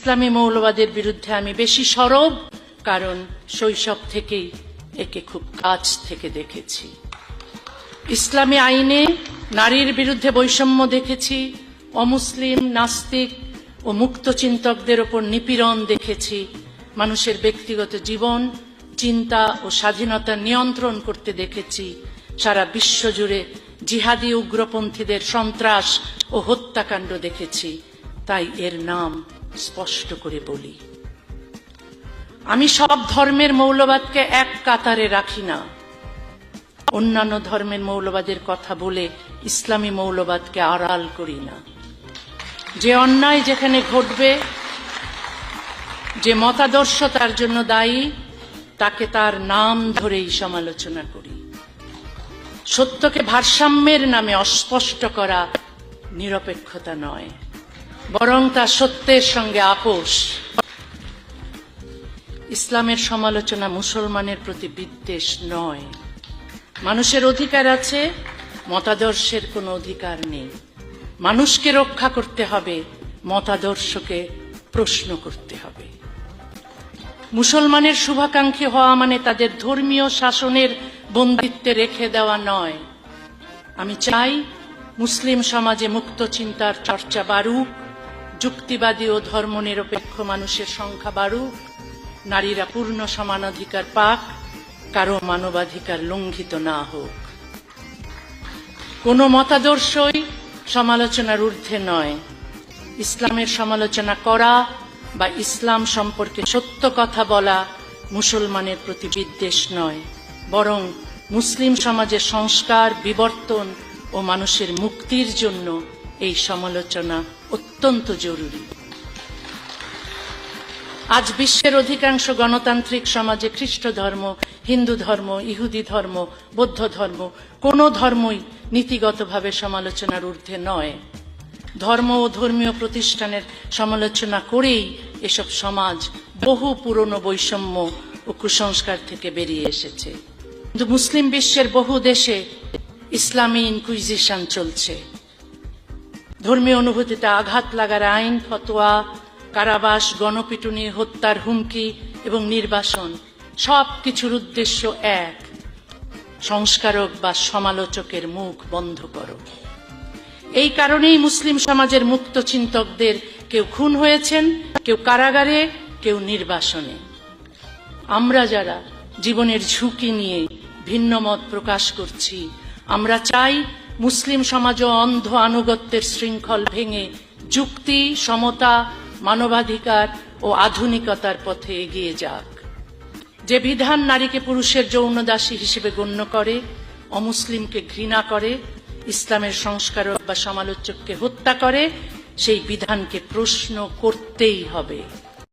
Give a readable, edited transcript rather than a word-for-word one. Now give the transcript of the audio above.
ইসলামী মৌলবাদের বিরুদ্ধে আমি বেশি সরব, কারণ শৈশব থেকেই একে খুব কাছ থেকে দেখেছি। ইসলামী আইনে নারীর বিরুদ্ধে বৈষম্য দেখেছি, অমুসলিম, নাস্তিক ও মুক্ত চিন্তকদের ওপর নিপীড়ন দেখেছি, মানুষের ব্যক্তিগত জীবন, চিন্তা ও স্বাধীনতা নিয়ন্ত্রণ করতে দেখেছি, সারা বিশ্ব জুড়ে জিহাদি উগ্রপন্থীদের সন্ত্রাস ও হত্যাকাণ্ড দেখেছি। তাই এর নাম স্পষ্ট করে বলি, আমি সব ধর্মের মৌলবাদকে এক কাতারে রাখি না। অন্যান্য ধর্মের মৌলবাদের কথা বলে ইসলামী মৌলবাদকে আড়াল করি না। যে অন্যায় যেখানে ঘটবে, যে মতাদর্শ তার জন্য দায়ী, তাকে তার নাম ধরেই সমালোচনা করি। সত্যকে ভারসাম্যের নামে অস্পষ্ট করা নিরপেক্ষতা নয়, বরং তা সত্যের সঙ্গে আপোষ। ইসলামের সমালোচনা মুসলমানের প্রতি বিদ্বেষ নয়। মানুষের অধিকার আছে, মতাদর্শের কোনো অধিকার নেই। মানুষকে রক্ষা করতে হবে, মতাদর্শকে প্রশ্ন করতে হবে। মুসলমানের শুভাকাঙ্ক্ষী হওয়া মানে তাদের ধর্মীয় শাসনের বন্দিত্বে রেখে দেওয়া নয়। আমি চাই মুসলিম সমাজে মুক্ত চিন্তার চর্চা বাড়ুক, যুক্তিবাদী ও ধর্মনিরপেক্ষ মানুষের সংখ্যা বাড়ুক, নারীরা পূর্ণ সমানাধিকার পাক, কারো মানবাধিকার লঙ্ঘিত না হোক। কোনো মতাদর্শই সমালোচনার ঊর্ধ্বে নয়। ইসলামের সমালোচনা করা বা ইসলাম সম্পর্কে সত্য কথা বলা মুসলমানের প্রতি বিদ্বেষ নয়, বরং মুসলিম সমাজের সংস্কার, বিবর্তন ও মানুষের মুক্তির জন্য এই সমালোচনা অত্যন্ত জরুরি। আজ বিশ্বের অধিকাংশ গণতান্ত্রিক সমাজে খ্রিস্ট ধর্ম, হিন্দু ধর্ম, ইহুদি ধর্ম, বৌদ্ধ ধর্ম, কোনো ধর্মই নীতিগতভাবে সমালোচনার ঊর্ধ্বে নয়। ধর্ম ও ধর্মীয় প্রতিষ্ঠানের সমালোচনা করেই এসব সমাজ বহু পুরনো বৈষম্য ও কুসংস্কার থেকে বেরিয়ে এসেছে। কিন্তু মুসলিম বিশ্বের বহু দেশে ইসলামী ইনকুইজিশন চলছে। ধর্মীয় অনুভূতিতে আঘাত লাগার আইন, ফতোয়া, কারাবাস, গণপিটুনি, হত্যার হুমকি এবং নির্বাসন সব কিছুর উদ্দেশ্য এক: সংস্কারক বা সমালোচকের মুখ বন্ধ করো। এই কারণেই মুসলিম সমাজের মুক্ত চিন্তকদের কেউ খুন হয়েছেন, কেউ কারাগারে, কেউ নির্বাসনে। আমরা যারা জীবনের ঝুঁকি নিয়ে ভিন্ন মত প্রকাশ করছি, আমরা চাই মুসলিম সমাজও অন্ধ আনুগত্যের শৃঙ্খল ভেঙে যুক্তি, সমতা, মানবাধিকার ও আধুনিকতার পথে এগিয়ে যাক। যে বিধান নারীকে পুরুষের যৌনদাসী হিসেবে গণ্য করে, অমুসলিমকে ঘৃণা করে, ইসলামের সংস্কারক বা সমালোচককে হত্যা করে, সেই বিধানকে প্রশ্ন করতেই হবে।